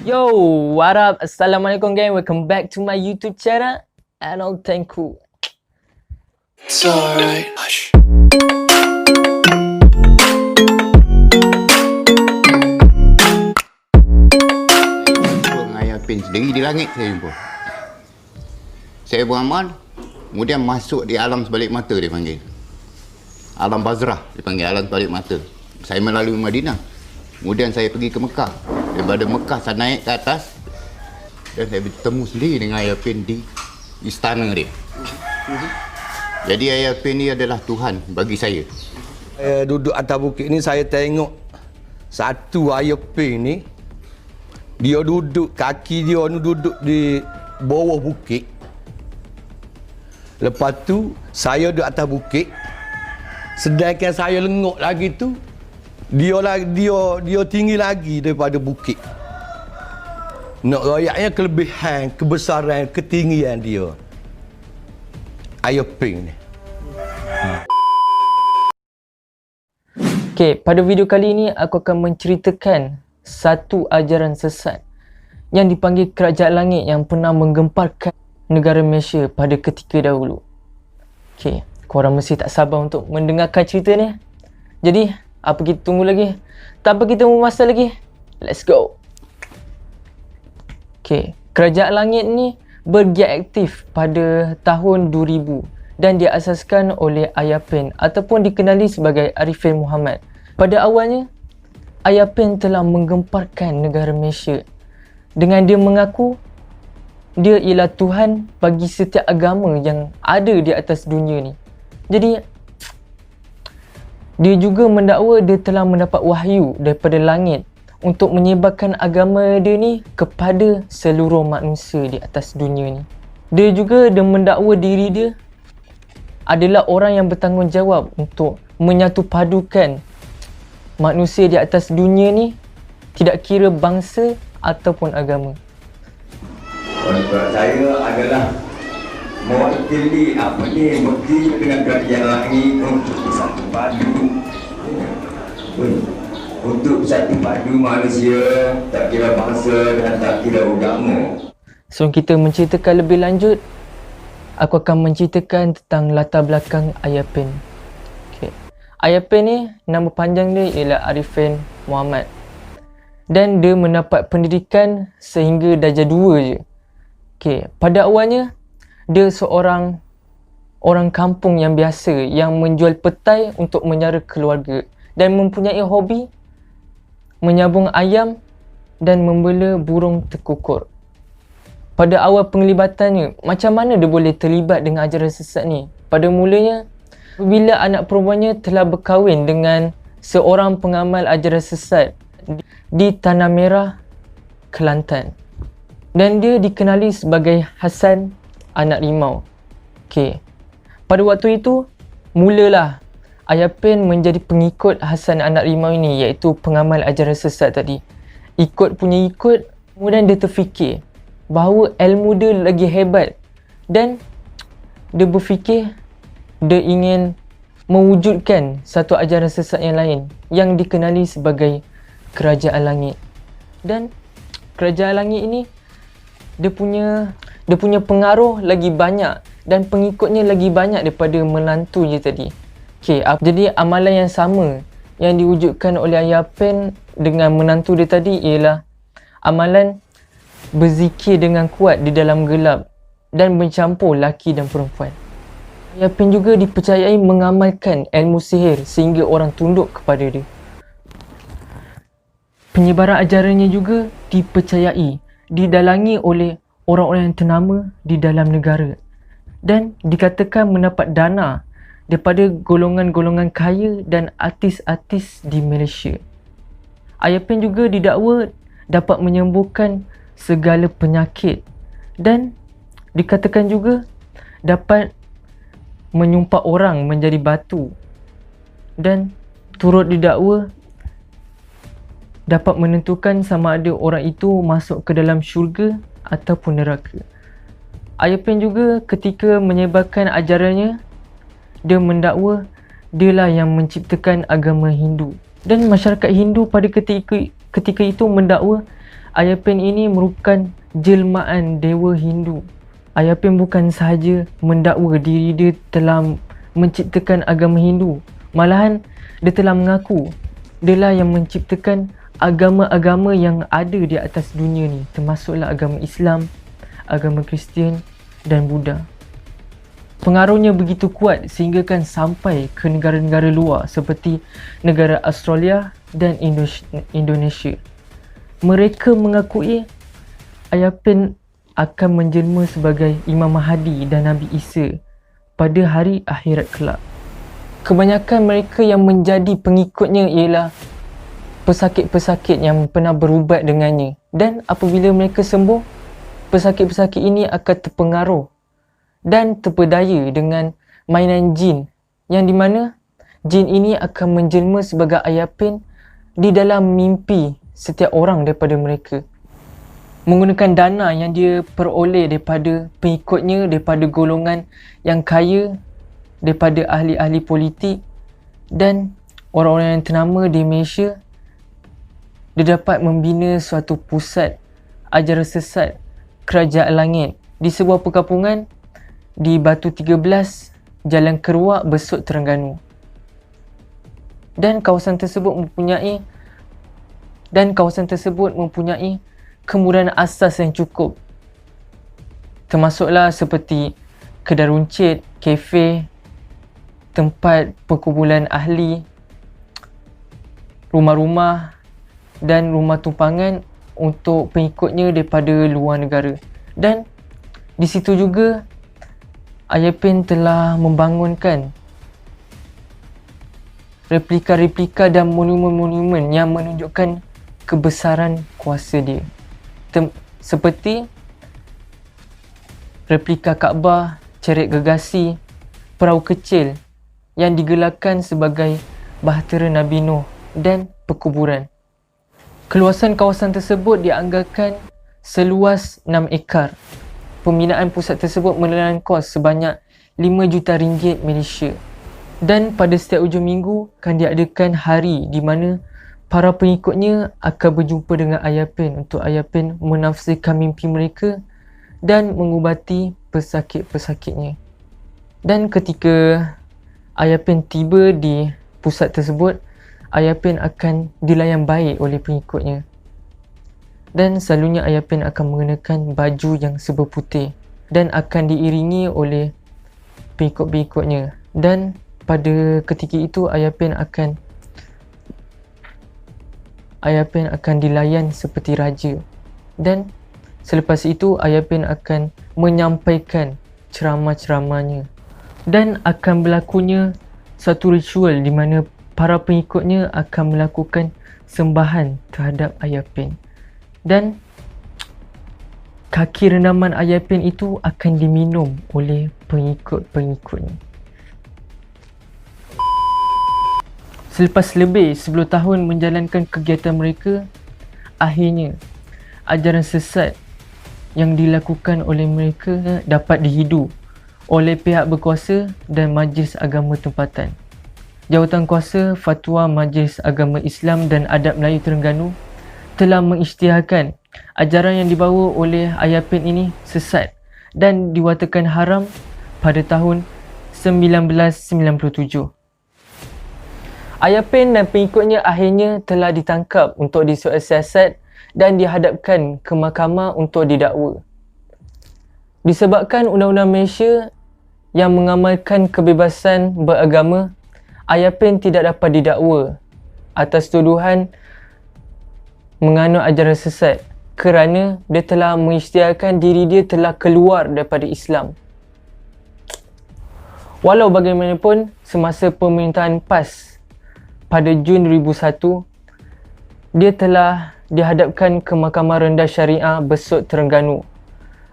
Yo, what up? Assalamualaikum gang. Welcome back to my YouTube channel. Anal Tengku. It's alright. Hush. Ayah Pin sendiri di langit saya jumpa. Saya beramal, kemudian masuk di alam sebalik mata dia panggil. Alam Bazrah dia panggil, alam sebalik mata. Saya melalui Madinah. Kemudian saya pergi ke Mekah. Daripada Mekah saya naik ke atas dan saya bertemu sendiri dengan Ayah Pin di istana dia. Jadi Ayah Pin ni adalah Tuhan bagi saya. Saya duduk atas bukit ni, saya tengok satu Ayah Pin ni, dia duduk, kaki dia ni duduk di bawah bukit. Lepas tu saya duduk atas bukit, sedangkan saya lengok lagi tu, dia tinggi lagi daripada bukit. Nak rayaknya kelebihan, kebesaran, ketinggian dia. Ayah Pin ni. Okay, pada video kali ini aku akan menceritakan satu ajaran sesat yang dipanggil Kerajaan Langit yang pernah menggemparkan negara Malaysia pada ketika dahulu. Okay, korang mesti tak sabar untuk mendengarkan cerita ni. Jadi, apa kita tunggu lagi? Tanpa kita memasa lagi, let's go! Okay, Kerajaan Langit ni bergiat aktif pada tahun 2000 dan diasaskan oleh Ayah Pin ataupun dikenali sebagai Arifin Muhammad. Pada awalnya, Ayah Pin telah menggemparkan negara Malaysia dengan dia mengaku dia ialah Tuhan bagi setiap agama yang ada di atas dunia ni. Jadi, dia juga mendakwa dia telah mendapat wahyu daripada langit untuk menyebarkan agama dia ni kepada seluruh manusia di atas dunia ni. Dia juga mendakwa diri dia adalah orang yang bertanggungjawab untuk menyatu padukan manusia di atas dunia ni, tidak kira bangsa ataupun agama. Orang saya adalah mewakili dengan kerajaan langit untuk satu padu, untuk satu padu manusia, tak kira bangsa dan tak kira agama. So kita menceritakan lebih lanjut, aku akan menceritakan tentang latar belakang Ayah Pin. Okay. Ayah Pin ni, nama panjang dia ialah Arifin Muhammad. Dan dia mendapat pendidikan sehingga darjah 2 je. Okay. Pada awalnya, dia seorang orang kampung yang biasa yang menjual petai untuk menyara keluarga dan mempunyai hobi menyabung ayam dan membela burung tekukur. Pada awal penglibatannya, macam mana dia boleh terlibat dengan ajaran sesat ni? Pada mulanya, bila anak perempuannya telah berkahwin dengan seorang pengamal ajaran sesat di Tanah Merah, Kelantan. Dan dia dikenali sebagai Hasan Anak Rimau. Okay. Pada waktu itu, mulalah Ayah Pin menjadi pengikut Hasan Anak Rimau ini, iaitu pengamal ajaran sesat tadi. Ikut, kemudian dia terfikir bahawa ilmu dia lagi hebat dan dia berfikir dia ingin mewujudkan satu ajaran sesat yang lain yang dikenali sebagai Kerajaan Langit. Dan Kerajaan Langit ini dia punya pengaruh lagi banyak dan pengikutnya lagi banyak daripada menantu je tadi. Okay, jadi amalan yang sama yang diwujudkan oleh Ayah Pin dengan menantu dia tadi ialah amalan berzikir dengan kuat di dalam gelap dan mencampur laki dan perempuan. Ayah Pin juga dipercayai mengamalkan ilmu sihir sehingga orang tunduk kepada dia. Penyebaran ajarannya juga dipercayai didalangi oleh orang-orang yang ternama di dalam negara dan dikatakan mendapat dana daripada golongan-golongan kaya dan artis-artis di Malaysia. Ayah Pin juga didakwa dapat menyembuhkan segala penyakit dan dikatakan juga dapat menyumpat orang menjadi batu dan turut didakwa dapat menentukan sama ada orang itu masuk ke dalam syurga ataupun neraka. Ayah Pin juga ketika menyebarkan ajarannya, dia mendakwa dialah yang menciptakan agama Hindu. Dan masyarakat Hindu pada ketika itu mendakwa Ayapin ini merupakan jelmaan dewa Hindu. Ayapin bukan sahaja mendakwa diri dia telah menciptakan agama Hindu, malahan dia telah mengaku dialah yang menciptakan agama-agama yang ada di atas dunia ni, termasuklah agama Islam, agama Kristian dan Buddha. Pengaruhnya begitu kuat sehingga kan sampai ke negara-negara luar seperti negara Australia dan Indonesia. Mereka mengakui Ayapin akan menjelma sebagai Imam Mahdi dan Nabi Isa pada hari akhirat kelak. Kebanyakan mereka yang menjadi pengikutnya ialah pesakit-pesakit yang pernah berubat dengannya, dan apabila mereka sembuh, pesakit-pesakit ini akan terpengaruh dan terpedaya dengan mainan jin, yang di mana jin ini akan menjelma sebagai Ayapin di dalam mimpi setiap orang daripada mereka, menggunakan dana yang dia peroleh daripada pengikutnya, daripada golongan yang kaya, daripada ahli-ahli politik dan orang-orang yang ternama di Malaysia. Dia dapat membina suatu pusat ajaran sesat Kerajaan Langit di sebuah perkampungan di Batu 13, Jalan Keruak, Besut, Terengganu. Dan kawasan tersebut mempunyai kemudahan asas yang cukup, termasuklah seperti kedai runcit, kafe, tempat perkumpulan ahli, rumah-rumah dan rumah tumpangan untuk pengikutnya daripada luar negara. Dan di situ juga Ayapin telah membangunkan replika-replika dan monumen-monumen yang menunjukkan kebesaran kuasa dia, seperti replika Kaabah, Chariot Gergasi, perahu kecil yang digelarkan sebagai bahtera Nabi Nuh dan perkuburan. Keluasan kawasan tersebut dianggarkan seluas 6 ekar. Pembinaan pusat tersebut menelan kos sebanyak 5 juta ringgit Malaysia. Dan pada setiap hujung minggu akan diadakan hari di mana para pengikutnya akan berjumpa dengan Ayapin untuk Ayapin menafsirkan mimpi mereka dan mengubati pesakit-pesakitnya. Dan ketika Ayapin tiba di pusat tersebut, Ayapin akan dilayan baik oleh pengikutnya. Dan selalunya Ayapin akan mengenakan baju yang serba putih dan akan diiringi oleh pengikut-pengikutnya. Dan pada ketika itu Ayapin akan dilayan seperti raja. Dan selepas itu Ayapin akan menyampaikan ceramah-ceramahnya. Dan akan berlakunya satu ritual di mana para pengikutnya akan melakukan sembahan terhadap Ayapin. Dan kaki rendaman Ayapin itu akan diminum oleh pengikut-pengikutnya. Selepas lebih 10 tahun menjalankan kegiatan mereka, akhirnya ajaran sesat yang dilakukan oleh mereka dapat dihidu oleh pihak berkuasa dan Majlis Agama Tempatan. Jawatan Kuasa Fatwa Majlis Agama Islam dan Adab Melayu Terengganu telah mengisytiharkan ajaran yang dibawa oleh Ayapin ini sesat dan diwatakan haram pada tahun 1997. Ayapin dan pengikutnya akhirnya telah ditangkap untuk disiasat dan dihadapkan ke mahkamah untuk didakwa. Disebabkan Undang-Undang Malaysia yang mengamalkan kebebasan beragama, Ayapin tidak dapat didakwa atas tuduhan menganut ajaran sesat kerana dia telah mengisytiharkan diri dia telah keluar daripada Islam. Walau bagaimanapun, semasa pemerintahan PAS pada Jun 2001, dia telah dihadapkan ke Mahkamah Rendah Syariah Besut Terengganu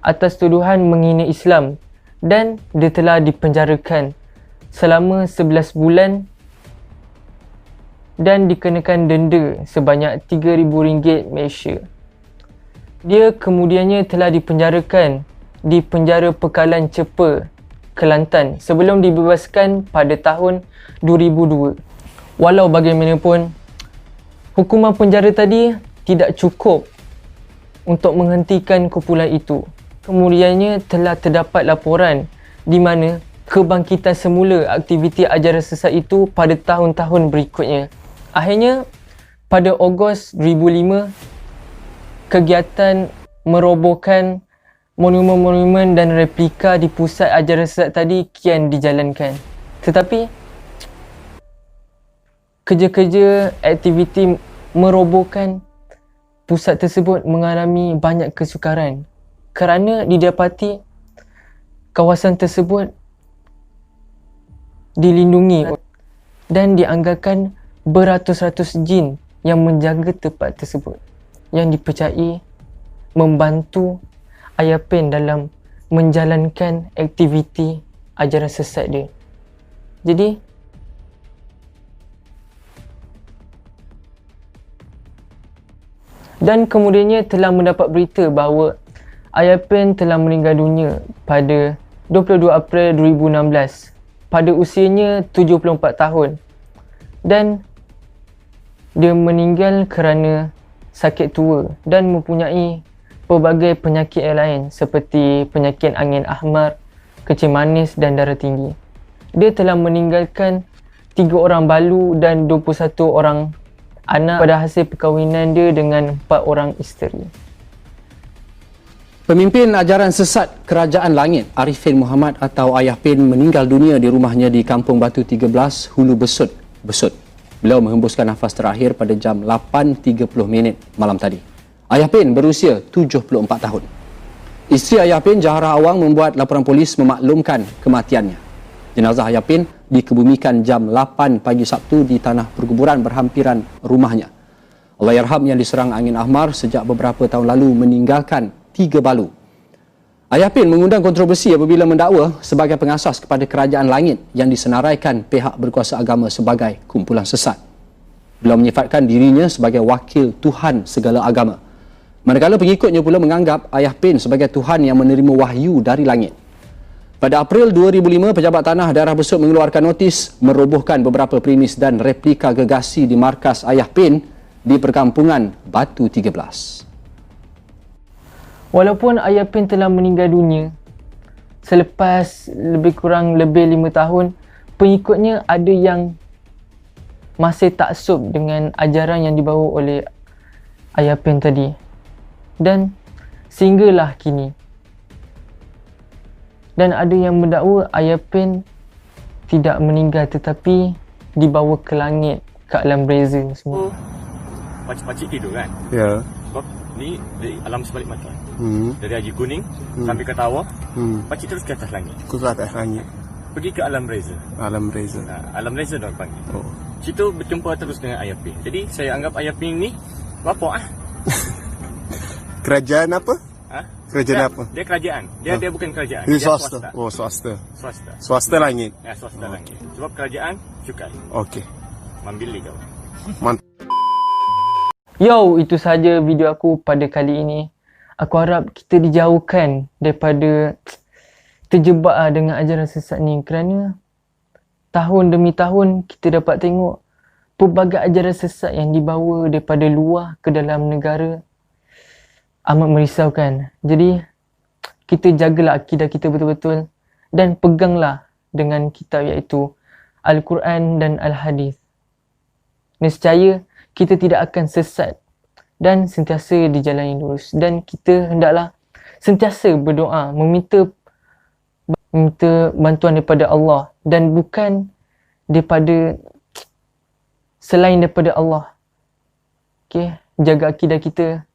atas tuduhan menghina Islam dan dia telah dipenjarakan selama 11 bulan dan dikenakan denda sebanyak RM3,000 Malaysia. Dia kemudiannya telah dipenjarakan di penjara Pekalan Cepa, Kelantan sebelum dibebaskan pada tahun 2002. Walau bagaimanapun, hukuman penjara tadi tidak cukup untuk menghentikan kumpulan itu. Kemudiannya telah terdapat laporan di mana kebangkitan semula aktiviti ajaran sesat itu pada tahun-tahun berikutnya. Akhirnya, pada Ogos 2005, kegiatan merobohkan monumen-monumen dan replika di pusat ajaran sesat tadi kian dijalankan. Tetapi, kerja-kerja aktiviti merobohkan pusat tersebut mengalami banyak kesukaran kerana didapati kawasan tersebut dilindungi dan dianggarkan beratus-ratus jin yang menjaga tempat tersebut yang dipercayai membantu Ayah Pen dalam menjalankan aktiviti ajaran sesat dia. Jadi, dan kemudiannya telah mendapat berita bahawa Ayah Pen telah meninggal dunia pada 22 April 2016 pada usianya 74 tahun. Dan dia meninggal kerana sakit tua dan mempunyai pelbagai penyakit yang lain seperti penyakit angin ahmar, kencing manis dan darah tinggi. Dia telah meninggalkan 3 orang balu dan 21 orang anak pada hasil perkahwinan dia dengan 4 orang isteri. Pemimpin ajaran sesat Kerajaan Langit, Arifin Muhammad atau Ayah Pen meninggal dunia di rumahnya di Kampung Batu 13, Hulu Besut, Besut. Beliau menghembuskan nafas terakhir pada jam 8.30 malam tadi. Ayah Pen berusia 74 tahun. Isteri Ayah Pen, Jahara Awang, membuat laporan polis memaklumkan kematiannya. Jenazah Ayah Pen dikebumikan jam 8 pagi Sabtu di tanah perkuburan berhampiran rumahnya. Allahyarham yang diserang angin ahmar sejak beberapa tahun lalu meninggalkan 3 balu. Ayah Pen mengundang kontroversi apabila mendakwa sebagai pengasas kepada Kerajaan Langit yang disenaraikan pihak berkuasa agama sebagai kumpulan sesat. Beliau menyifatkan dirinya sebagai wakil Tuhan segala agama. Manakala pengikutnya pula menganggap Ayah Pen sebagai Tuhan yang menerima wahyu dari langit. Pada April 2005, Pejabat Tanah Daerah Besut mengeluarkan notis merobohkan beberapa premis dan replika gergasi di markas Ayah Pen di perkampungan Batu 13. Walaupun Ayah Pen telah meninggal dunia selepas lebih 5 tahun, pengikutnya ada yang masih taksub dengan ajaran yang dibawa oleh Ayah Pen tadi. Dan sehinggalah kini. Dan ada yang mendakwa Ayah Pen tidak meninggal tetapi dibawa ke langit, ke alam reza semua. Pakcik-pakcik tidur kan? Ya. Sebab ni dari alam sebalik mata. Dari Haji Kuning sampai ke Tawar, pakcik terus ke atas langit. Ke atas langit. Pergi ke alam reza. Alam reza. Alam reza dah panggil. Oh. Situ berjumpa terus dengan Ayah Pen. Jadi saya anggap Ayah Pen ni bapak Kerajaan apa? Kerajaan dia, apa? Dia kerajaan. Dia bukan kerajaan. Dia Dia swasta. swasta. Oh, swasta. Swasta. Swasta langit. Ya, swasta langit. Sebab kerajaan cukai. Okey. Membeli kau. Mantap. Yo, itu sahaja video aku pada kali ini. Aku harap kita dijauhkan daripada terjebak dengan ajaran sesat ni kerana tahun demi tahun kita dapat tengok pelbagai ajaran sesat yang dibawa daripada luar ke dalam negara. Amat merisaukan. Jadi, kita jagalah akidah kita betul-betul dan peganglah dengan kitab iaitu Al-Quran dan Al-Hadis. Nescaya kita tidak akan sesat dan sentiasa di jalan yang lurus. Dan kita hendaklah sentiasa berdoa, meminta bantuan daripada Allah dan bukan daripada selain daripada Allah. Okay, jaga akidah kita.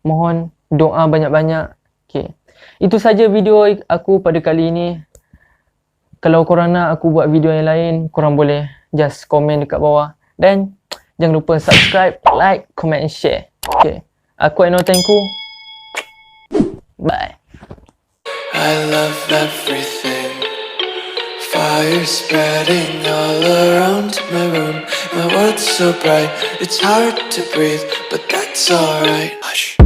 Mohon doa banyak-banyak. Okay. Itu saja video aku pada kali ini. Kalau korang nak aku buat video yang lain, korang boleh just komen dekat bawah. Dan jangan lupa subscribe, like, comment and share. Okay. Aku Aino Tengku. Bye. I love everything. Fire spreading all around my room. My world's so bright, it's hard to breathe, but that's alright. Hush.